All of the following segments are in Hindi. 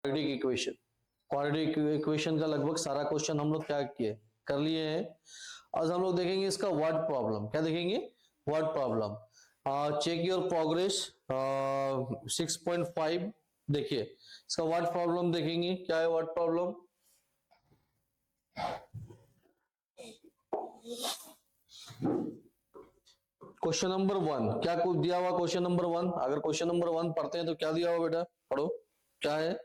क्वाड्रेटिक इक्वेशन का लगभग सारा क्वेश्चन हम लोग क्या किए, कर लिए हैं। आज हम लोग देखेंगे इसका वर्ड प्रॉब्लम। क्या देखेंगे? Word problem. Check your progress 6.5। देखिए इसका वर्ड प्रॉब्लम देखेंगे, क्या है वर्ड प्रॉब्लम। क्वेश्चन नंबर 1 क्या कुछ दिया हुआ? क्वेश्चन नंबर 1, अगर क्वेश्चन नंबर 1 पढ़ते हैं तो क्या दिया हुआ बेटा, पढ़ो क्या है।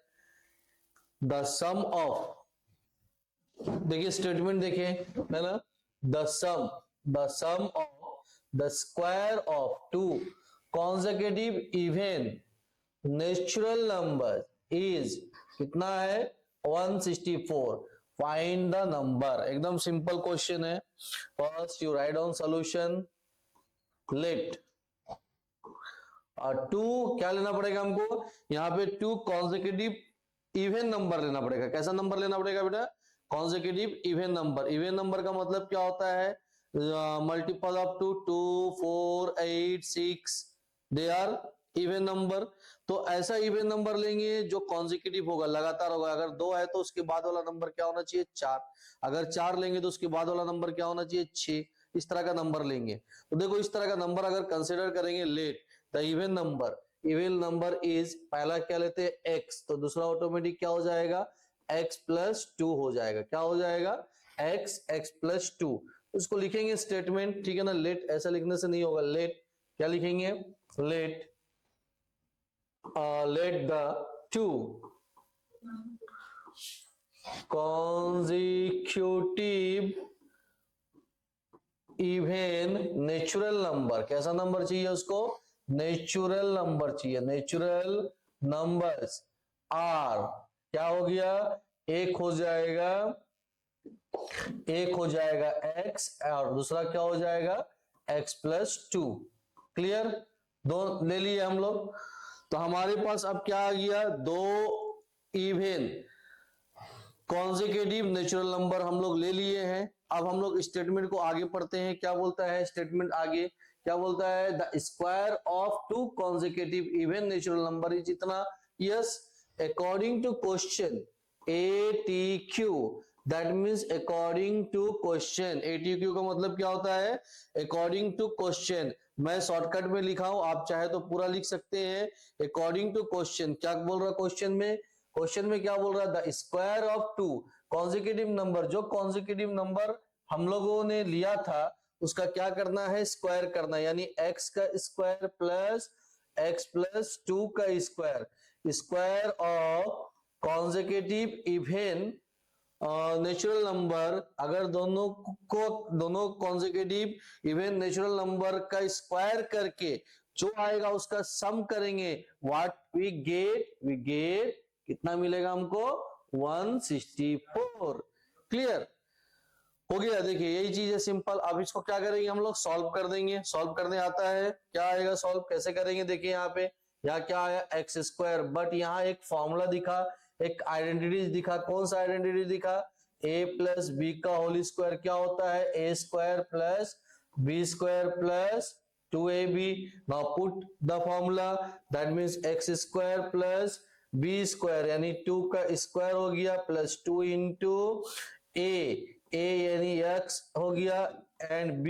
द सम ऑफ, देखिए स्टेटमेंट देखिए है ना, the sum of the square of two consecutive even natural number is कितना है? 164। Find the number. एकदम सिंपल क्वेश्चन है। First you write down solution. Let two क्या लेना पड़ेगा हमको यहाँ पे? टू कॉन्सेक्यूटिव इवन नंबर लेना पड़ेगा। कैसा नंबर लेना पड़ेगा बेटा? Consecutive even number. Even number का मतलब क्या होता है? Multiple of 2, 2, 4, 8, 6 they are even number. तो ऐसा इवन नंबर लेंगे जो कॉन्सेक्यूटिव होगा, लगातार होगा। अगर 2 है तो उसके बाद वाला नंबर क्या होना चाहिए? 4। अगर 4 लेंगे तो उसके बाद वाला नंबर क्या होना चाहिए? 6। इस तरह का नंबर लेंगे। तो देखो इस तरह का नंबर अगर कंसिडर करेंगे, let the even number is, पहला क्या लेते हैं? x, तो दूसरा ऑटोमेटिक क्या हो जाएगा? x+2 हो जाएगा। क्या हो जाएगा? x+2। उसको लिखेंगे स्टेटमेंट, ठीक है ना। लेट ऐसा लिखने से नहीं होगा। लेट क्या लिखेंगे? Let the two consecutive even natural number. कैसा नंबर चाहिए उसको? नेचुरल नंबर चाहिए। नेचुरल नंबर्स आर क्या हो गया? एक हो जाएगा x और दूसरा क्या हो जाएगा? x+2। क्लियर? दो ले लिए हम लोग। तो हमारे पास अब क्या आ गया? 2 इवन कॉन्सेक्यूटिव नेचुरल नंबर हम लोग ले लिए हैं। अब हम लोग स्टेटमेंट को आगे पढ़ते हैं। क्या बोलता है स्टेटमेंट आगे? क्या बोलता है? The square of 2 consecutive even natural number is इतना। Yes, according to question ATQ, that means according to question. ATQ का मतलब क्या होता है? According to question. मैं शॉर्टकट में लिखा हूं, आप चाहे तो पूरा लिख सकते हैं। अकॉर्डिंग टू क्वेश्चन क्या बोल रहा है क्वेश्चन में? क्वेश्चन में क्या बोल रहा है? The square of 2 consecutive number, जो कॉन्सेक्यूटिव नंबर हम लोगों ने लिया था उसका क्या करना है? स्क्वायर करना है। यानी x का स्क्वायर प्लस x+2 का square. Square of consecutive even natural number, अगर दोनों कॉन्सेक्यूटिव इवन नेचुरल नंबर का स्क्वायर करके जो आएगा उसका सम करेंगे, व्हाट वी गेट कितना मिलेगा हमको? 164। क्लियर हो गया? देखिए यही चीज है, सिंपल। अब इसको क्या करेंगे हम लोग? सॉल्व कर देंगे। सॉल्व करने आता है? क्या आएगा सॉल्व कैसे करेंगे? देखिए यहाँ पे क्या आया? x²। बट यहाँ एक फॉर्मूला दिखा, एक आइडेंटिटी दिखा। कौन सा आइडेंटिटी दिखा? a+b का होल स्क्वायर क्या होता है? a² + b² + 2ab। Now put the formula, that means x² + b² यानी 2 का स्क्वायर हो गया प्लस 2 इंटू a यानी x हो गया एंड b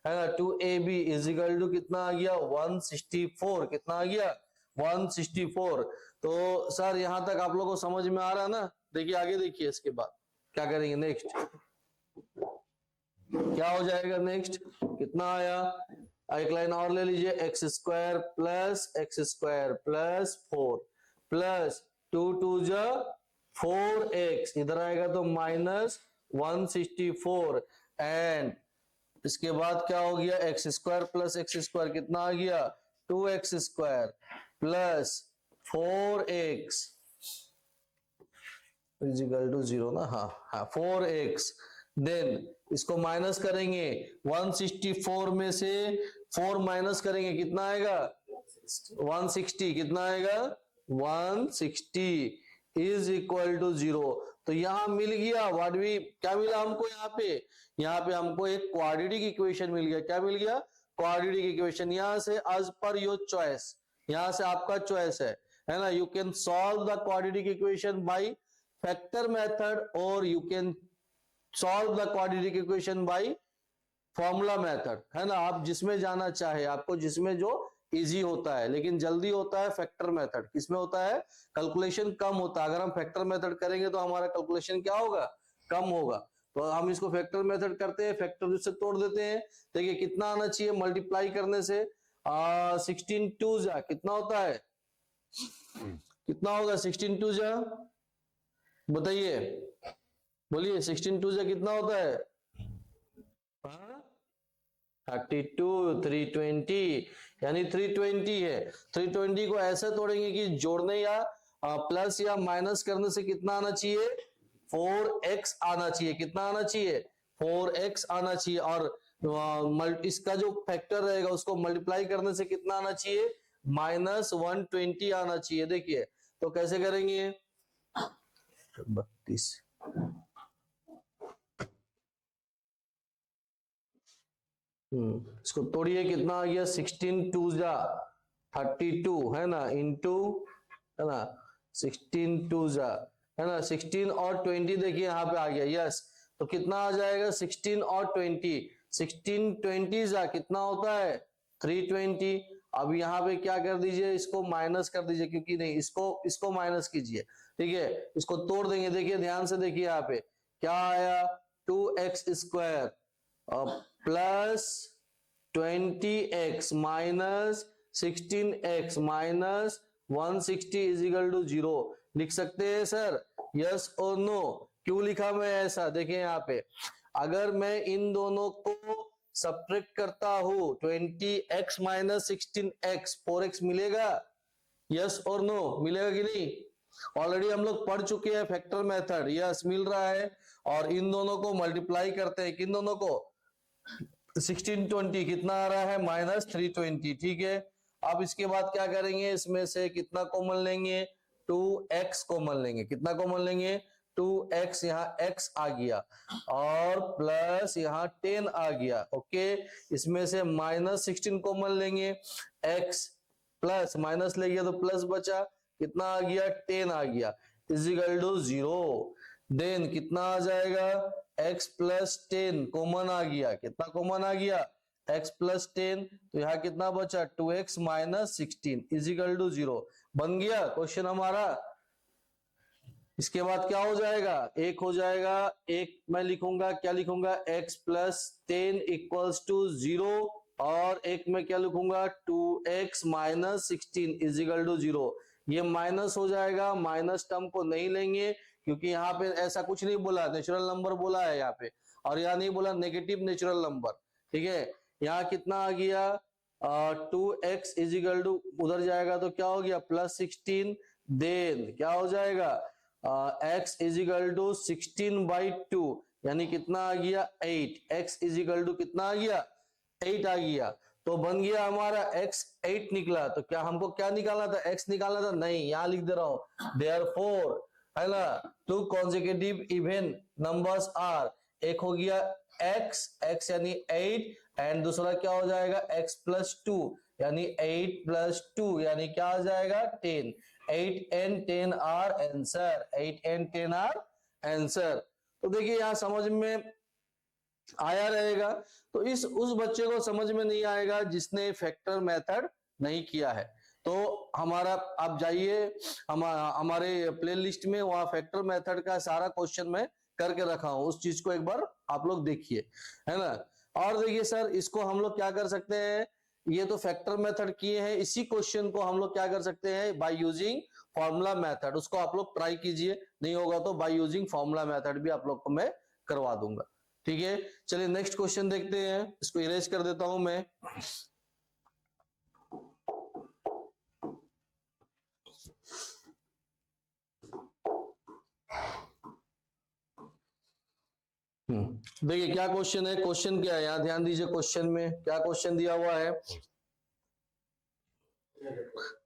है ना 2ab इज इक्वल टू कितना आ गया? 164। कितना आ गया? 164। तो सर यहां तक आप लोगों को समझ में आ रहा है ना? देखिए आगे देखिए, इसके बाद क्या करेंगे नेक्स्ट? क्या हो जाएगा नेक्स्ट? कितना आया? एक लाइन और ले लीजिए। x² + 4 प्लस 2 2 जा 4x, इधर आएगा तो -164 एंड इसके बाद क्या हो गया? x² + x² कितना आ गया? 2x² + 4x is equal to 0 ना। हाँ 4x। देन इसको माइनस करेंगे, 164 में से 4 माइनस करेंगे, कितना आएगा? 160। कितना आएगा? 160 इज इक्वल टू 0। तो यहां मिल गया व्हाट वी, क्या मिला हमको यहाँ पे हमको एक क्वाड्रेटिक इक्वेशन मिल गया। क्या मिल गया? Quadratic equation. यहां से एज पर योर चॉइस, यहां से आपका चॉइस है है ना, you can solve the quadratic equation by factor method और you can solve the quadratic equation by formula method, है ना, आप जिसमें जाना चाहे, आपको जिसमें जो इजी होता है, लेकिन जल्दी होता है फैक्टर मेथड। किसमें होता है, कैलकुलेशन कम होता है। अगर हम फैक्टर मेथड करेंगे तो हमारा कैलकुलेशन क्या होगा, कम होगा। तो हम इसको फैक्टर मेथड करते हैं, फैक्टर से तोड़ देते हैं। देखिए कितना आना चाहिए मल्टीप्लाई करने से, 16 टू जा कितना होता है, कितना होगा 16 टू जा, बताइए, बोलिए 16 टू जा कितना होता है, 32, 320, यानी 320 है। 320 को ऐसे तोड़ेंगे कि जोड़ने या प्लस या माइनस करने से कितना आना चाहिए, 4x आना चाहिए। कितना आना चाहिए, 4x आना चाहिए। और इसका जो फैक्टर रहेगा उसको मल्टीप्लाई करने से कितना आना चाहिए, -120 आना चाहिए। देखिए तो कैसे करेंगे, 32 इसको तोड़िए, कितना आ गया, 16 टू जा 32, है ना, इंटू, है ना, 16 टू जा, है ना, 16 और 20 देखिए यहाँ पे आ गया, यस। तो कितना आ जाएगा, 16 और 20, 16 20 जा कितना होता है, 320। अब यहाँ पे क्या कर दीजिए, इसको माइनस कर दीजिए, क्योंकि नहीं, इसको माइनस कीजिए, ठीक है। इसको तोड़ देंगे, देखिए ध्यान से देखिए यहाँ पे क्या आया, 2x square plus 20x minus 16x minus 160 is equal to 0 लिख सकते हैं सर, यस और नो। क्यों लिखा मैं ऐसा, देखिए यहाँ पे अगर मैं इन दोनों को सब्ट्रैक्ट करता हूं, 20x माइनस 16x 4x मिलेगा, यस और नो, मिलेगा कि नहीं। ऑलरेडी हम लोग पढ़ चुके हैं फैक्टर मेथड, यस मिल रहा है। और इन दोनों को मल्टीप्लाई करते हैं, किन दोनों को, 1620 कितना आ रहा है, -320, ठीक है। अब इसके बाद क्या करेंगे, इसमें से कितना कॉमन लेंगे, 2x कॉमन लेंगे। कितना कॉमन लेंगे, 2x, यहाँ x आ गया और प्लस यहाँ 10 आ गया, ओके। इसमें से -16 कॉमन लेंगे, x प्लस माइनस ले गया तो प्लस बचा, कितना आ गया, 10 आ गया, इज इक्वल टू 0। देन कितना आ जाएगा, x प्लस 10 कॉमन आ गया, कितना कॉमन आ गया, x प्लस 10, तो यहाँ कितना बचा, 2x minus 16 is equal to 0। बन गया क्वेश्चन हमारा। इसके बाद क्या हो जाएगा, एक हो जाएगा, एक मैं लिखूंगा, क्या लिखूंगा, x प्लस 10 इक्वल्स टू 0, और एक में क्या लिखूंगा, 2x minus 16 is equal to 0। ये माइनस हो जाएगा, माइनस टर्म को नहीं लेंगे, क्योंकि यहाँ पे ऐसा कुछ नहीं बोला, नेचुरल नंबर बोला है यहाँ पे, और यहाँ नहीं बोला नेगेटिव नेचुरल नंबर, ठीक है। यहाँ कितना आ गया, 2x इज इक्वल टू, उधर जाएगा तो क्या हो गया, +16, देन क्या हो जाएगा, x इज इक्वल टू 16/2, यानी कितना आ गया, 8, x इज इक्वल टू कितना आ गया, 8 आ गया। तो बन गया हमारा x 8 निकला। तो क्या हमको क्या निकालना था, x निकालना था, नहीं, यहां लिख दे रहा हूं, देयरफॉर, है ना, 2 कॉन्सेक्यूटिव इवन नंबर्स आर, एक हो गया x यानी 8, एंड दूसरा क्या हो जाएगा, x प्लस 2 यानी 8 प्लस 2 यानी क्या आ जाएगा, 10। 8 and 10 are answer, 8 and 10 are answer. तो देखिए यहां समझ में आया रहेगा। तो उस बच्चे को समझ में नहीं आएगा जिसने फैक्टर मेथड नहीं किया है। तो हमारा, आप जाइए हमारे प्लेलिस्ट में, वहां फैक्टर मेथड का सारा क्वेश्चन मैं करके रखा हूं, उस चीज को एक बार आप लोग देखिए, है ना। और देखिए सर, इसको हम लोग क्या कर सकते हैं, ये तो फैक्टर मेथड किए हैं, इसी क्वेश्चन को हम लोग क्या कर सकते हैं, बाय यूजिंग फॉर्मूला मेथड। उसको आप लोग ट्राई कीजिए, नहीं होगा तो बाय यूजिंग फॉर्मूला मेथड भी आप लोग को मैं करवा दूंगा, ठीक है। चलिए नेक्स्ट क्वेश्चन देखते हैं, इसको इरेज कर देता हूं मैं। देखिए क्या क्वेश्चन है, क्वेश्चन क्या है, यहां ध्यान दीजिए, क्वेश्चन में क्या क्वेश्चन दिया हुआ है,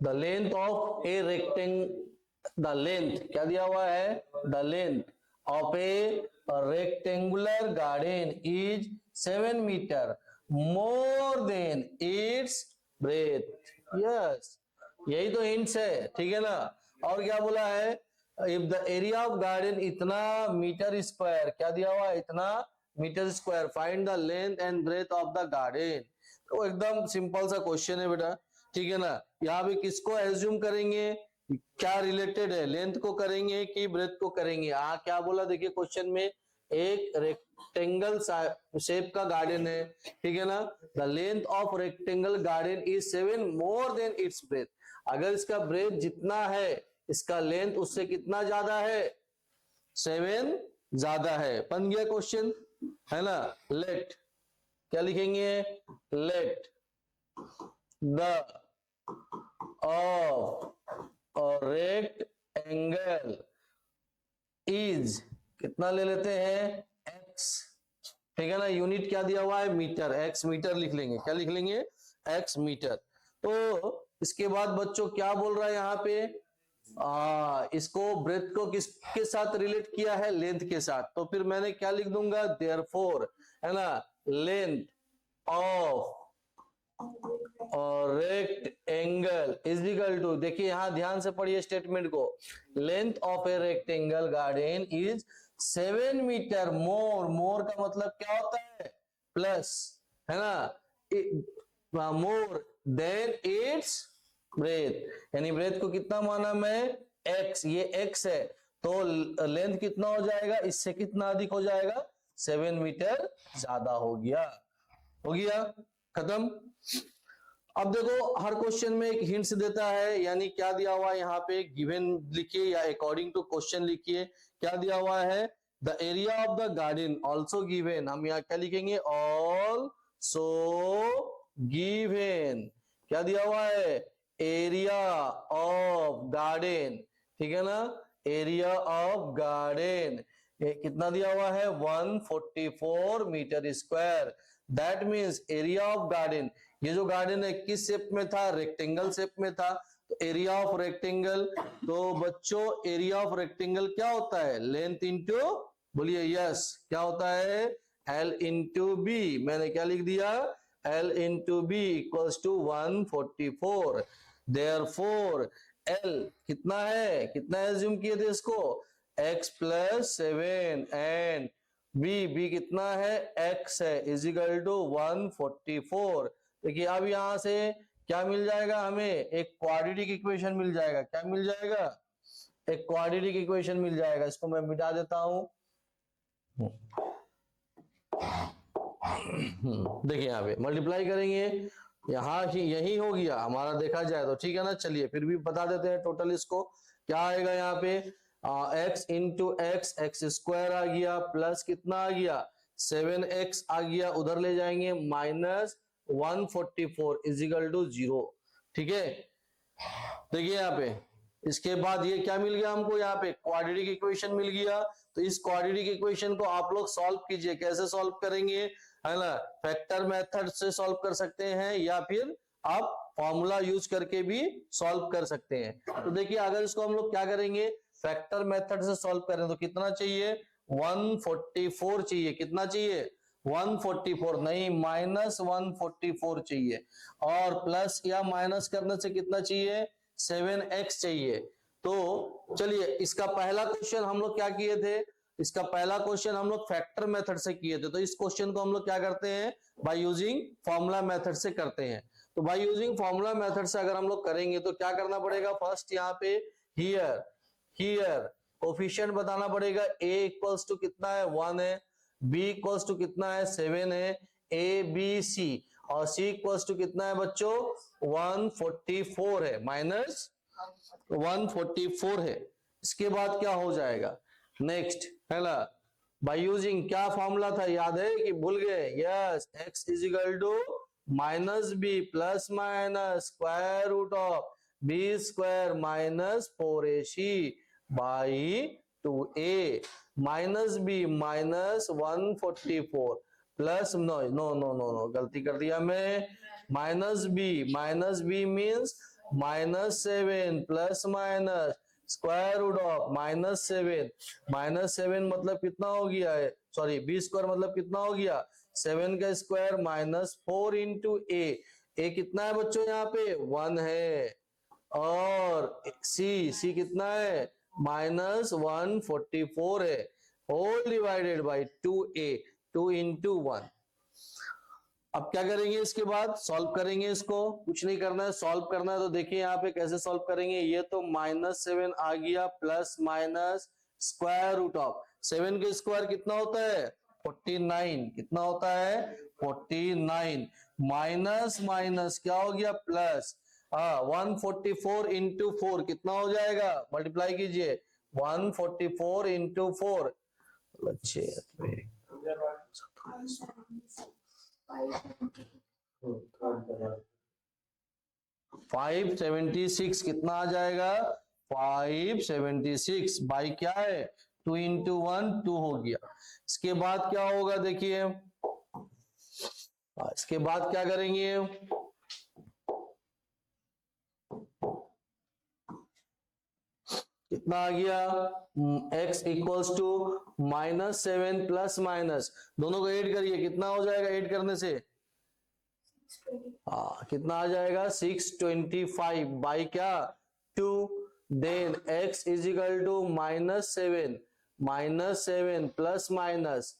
the length of A the length क्या दिया हुआ है, the length of A rectangular garden is 7 meter more than its breadth, yes, यही तो हिंट्स है, ठीक है ना। और क्या बोला है, if the area of garden इतना मीटर स्क्वायर, क्या दिया हुआ है, इतना metre square, find the length and breadth of the garden. तो एकदम सिंपल सा क्वेश्चन है बेटा, ठीक है ना। यहाँ पे किसको एज्यूम करेंगे, क्या रिलेटेड है, लेंथ को करेंगे कि ब्रेथ को करेंगे। क्या बोला देखिए क्वेश्चन में, एक रेक्टेंगल शेप का गार्डन है, ठीक है ना। The length of rectangle garden is 7 more than its breath. अगर इसका ब्रेथ जितना है इसका लेंथ उससे कितना ज्यादा है, 7 ज्यादा है। बन गया क्वेश्चन, है ना। लेट, क्या लिखेंगे, let the of rectangle is, कितना ले लेते हैं, x, ठीक है ना। यूनिट क्या दिया हुआ है, मीटर, x मीटर लिख लेंगे, क्या लिख लेंगे, x मीटर। तो इसके बाद बच्चों क्या बोल रहा है यहाँ पे, इसको ब्रेथ को किसके साथ रिलेट किया है, लेंथ के साथ। तो फिर मैंने क्या लिख दूंगा, देयरफॉर, है ना, लेंथ ऑफ और रेक्टेंगल इज इक्वल टू, देखिए यहां ध्यान से पढ़िए स्टेटमेंट को, length of a rectangle garden is 7 metre more, more का मतलब क्या होता है, प्लस, है ना, मोर देन इट्स ब्रेथ, यानी ब्रेथ को कितना माना मैं, x, ये x है, तो लेंथ कितना हो जाएगा, इससे कितना अधिक हो जाएगा, 7 मीटर ज्यादा हो गया, हो गया, खत्म। अब देखो हर क्वेश्चन में एक हिंट्स देता है, यानी क्या दिया हुआ है यहाँ पे, गिवन लिखिए या अकॉर्डिंग टू क्वेश्चन लिखिए। क्या दिया हुआ है, the area of the garden also given, हम यहाँ क्या लिखेंगे, ऑल्सो गिवन। क्या दिया हुआ है, एरिया ऑफ गार्डन, ठीक है ना, एरिया ऑफ गार्डन कितना दिया हुआ है, 144 metre square. That means area of garden, ये जो गार्डन है किस शेप में था, रेक्टेंगल शेप में था, तो एरिया ऑफ रेक्टेंगल, तो बच्चों एरिया ऑफ रेक्टेंगल क्या होता है, लेंथ इंटू, बोलिए यस, क्या होता है, एल इंटू बी। मैंने क्या लिख दिया, L into B equals to 144। Therefore L कितना है, कितना एज्यूम किए थे इसको, x प्लस 7 एंड बी कितना है, x है, इज इक्वल टू 144। देखिए अब यहां से क्या मिल जाएगा हमें, एक क्वाड्रेटिक इक्वेशन मिल जाएगा, क्या मिल जाएगा, एक क्वाड्रेटिक इक्वेशन मिल जाएगा। इसको मैं मिटा देता हूं, देखिए यहाँ पे मल्टीप्लाई करेंगे, यहाँ ही यही हो गया हमारा देखा जाए तो, ठीक है ना। चलिए फिर भी बता देते हैं टोटल इसको, क्या आएगा यहाँ पे, x into X, X square आ गया, प्लस कितना आ गया, 7x आ गया, उधर ले जाएंगे माइनस 144 इजिकल टू 0, ठीक है। देखिए यहाँ पे इसके बाद ये क्या मिल गया हमको, यहाँ पे क्वाड्रेटिक इक्वेशन मिल गया। तो इस क्वाड्रेटिक इक्वेशन को आप लोग सॉल्व कीजिए, कैसे सॉल्व करेंगे, है ना, फैक्टर मेथड से सॉल्व कर सकते हैं या फिर आप फॉर्मूला यूज करके भी सॉल्व कर सकते हैं। तो देखिए अगर इसको हम लोग क्या करेंगे, फैक्टर मेथड से सॉल्व करें तो कितना चाहिए, 144 चाहिए, कितना चाहिए, 144 नहीं, माइनस 144 चाहिए, और प्लस या माइनस करने से कितना चाहिए, 7x चाहिए। तो चलिए इसका पहला क्वेश्चन हम लोग क्या किए थे, इसका पहला क्वेश्चन हम लोग फैक्टर मेथड से किए थे, तो इस क्वेश्चन को हम लोग क्या करते हैं, बाय यूजिंग फॉर्मूला मेथड से करते हैं। तो बाय यूजिंग फॉर्मूला मेथड से अगर हम लोग करेंगे तो क्या करना पड़ेगा, फर्स्ट यहाँ पे हियर कोफिशिएंट बताना पड़ेगा, a इक्वल्स टू कितना है, 1 है, b इक्वल्स टू कितना है, 7 है, a b c, और c इक्वल्स टू कितना है बच्चों, 144 है, माइनस 144 है। इसके बाद क्या हो जाएगा, नेक्स्ट, है ना, बाय यूजिंग क्या फॉर्मूला था, याद है कि भूल गए, yes, x is equal to minus B plus minus square root of B square minus 4ac by 2a, minus B minus 144 plus, no no no no no गलती कर दिया मैं, minus B means minus 7 plus minus square root of minus 7 मतलब कितना हो गया है, सॉरी बी स्क्वायर मतलब कितना हो गया, 7 का स्क्वायर माइनस 4 इंटू ए कितना है बच्चों यहाँ पे 1 है, और सी कितना है -144 है, whole divided by 2a, 2 into 1। अब क्या करेंगे, इसके बाद सॉल्व करेंगे, इसको कुछ नहीं करना है, सॉल्व करना है। तो देखिए यहाँ पे कैसे सॉल्व करेंगे, ये तो -7 आ गया, plus minus square root of 7 के स्क्वायर कितना होता है 49, कितना होता है 49, माइनस माइनस क्या हो गया प्लस, 144 इंटू 4 कितना हो जाएगा, मल्टीप्लाई कीजिए, 144 इंटू 4 576 कितना आ जाएगा 576 बाई क्या है 2 into 1 2 हो गया। इसके बाद क्या होगा देखिए, इसके बाद क्या करेंगे, कितना आ गया x equals to -7 plus minus, दोनों को ऐड करिए, कितना हो जाएगा ऐड करने से, कितना आ जाएगा 625 बाई क्या 2, then x is equal to -7 plus minus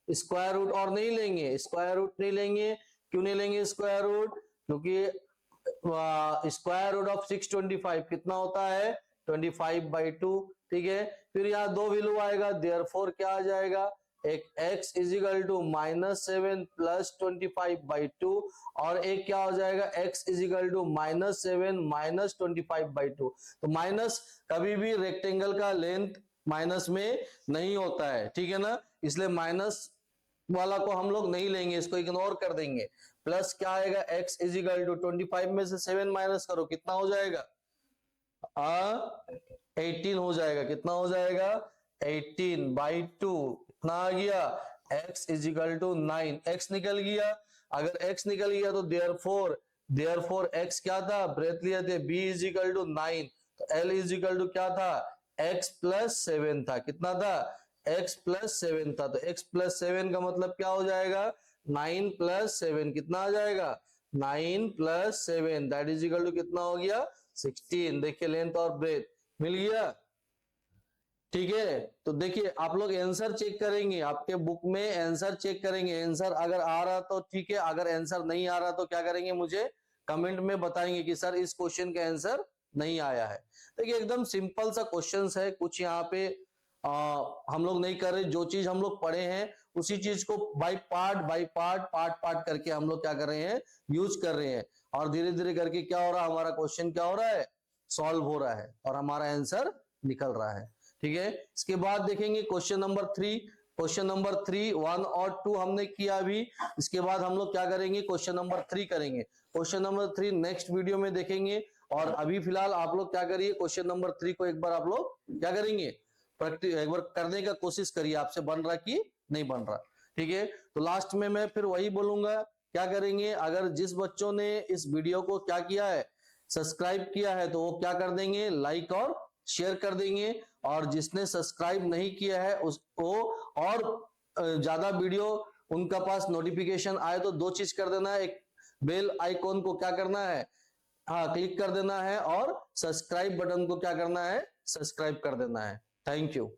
square root, और नहीं लेंगे स्क्वायर रूट, नहीं लेंगे, क्यों नहीं लेंगे स्क्वायर रूट, क्योंकि स्क्वायर रूट ऑफ 625 कितना होता है 25/2, ठीक है। फिर यहाँ दो वैल्यू आएगा, देयरफॉर क्या आ जाएगा, एक x is equal to -7 plus 25/2 और एक क्या हो जाएगा x is equal to -7 minus 25/2। तो माइनस कभी भी रेक्टेंगल का लेंथ माइनस में नहीं होता है, ठीक है ना, इसलिए माइनस वाला को हम लोग नहीं लेंगे, इसको इग्नोर कर देंगे। प्लस क्या आएगा x इज इक्वल टू 25 में से 7 माइनस करो, कितना हो जाएगा 18 हो जाएगा, कितना हो जाएगा 18/2, कितना आ गया x is equal to 9, x निकल गया, अगर x निकल गया तो देयरफॉर x क्या था, ब्रेथ लिया थे b इज इक्वल टू 9, तो l इज इक्वल टू क्या था x प्लस 7 था, कितना था x प्लस 7 था, तो x प्लस 7 का मतलब क्या हो जाएगा 9 प्लस 7, कितना आ जाएगा 9 plus 7 that is equal to कितना हो गया 16। देखिए लेंथ और ब्रेथ मिल गया, ठीक है। तो देखिए आप लोग आंसर चेक करेंगे, आपके बुक में आंसर चेक करेंगे, आंसर अगर आ रहा तो ठीक है, अगर आंसर नहीं आ रहा तो क्या करेंगे, मुझे कमेंट में बताएंगे कि सर इस क्वेश्चन का आंसर नहीं आया है। देखिए एकदम सिंपल सा क्वेश्चन है, कुछ यहाँ पे हम लोग नहीं कर रहे, जो चीज हम लोग पढ़े हैं उसी चीज को बाय पार्ट करके हम लोग क्या कर रहे हैं, यूज कर रहे हैं, और धीरे धीरे करके क्या हो रहा है, हमारा क्वेश्चन क्या हो रहा है, सॉल्व हो रहा है और हमारा आंसर निकल रहा है, ठीक है। इसके बाद देखेंगे क्वेश्चन नंबर 3, 1 और 2 हमने किया अभी, इसके बाद हम लोग क्या करेंगे, क्वेश्चन नंबर 3 करेंगे। क्वेश्चन नंबर 3 नेक्स्ट वीडियो में देखेंगे, और अभी फिलहाल आप लोग क्या करिए, क्वेश्चन नंबर 3 को एक बार आप लोग क्या करेंगे, प्रैक्टिस एक बार करने का कोशिश करिए, आपसे बन रहा कि नहीं बन रहा, ठीक है। तो लास्ट में मैं फिर वही बोलूंगा, क्या करेंगे, अगर जिस बच्चों ने इस वीडियो को क्या किया है, सब्सक्राइब किया है, तो वो क्या कर देंगे, लाइक और शेयर कर देंगे, और जिसने सब्सक्राइब नहीं किया है उसको और ज्यादा वीडियो उनका पास नोटिफिकेशन आए तो दो चीज कर देना है, एक बेल आइकॉन को क्या करना है, क्लिक कर देना है, और सब्सक्राइब बटन को क्या करना है, सब्सक्राइब कर देना है। Thank you.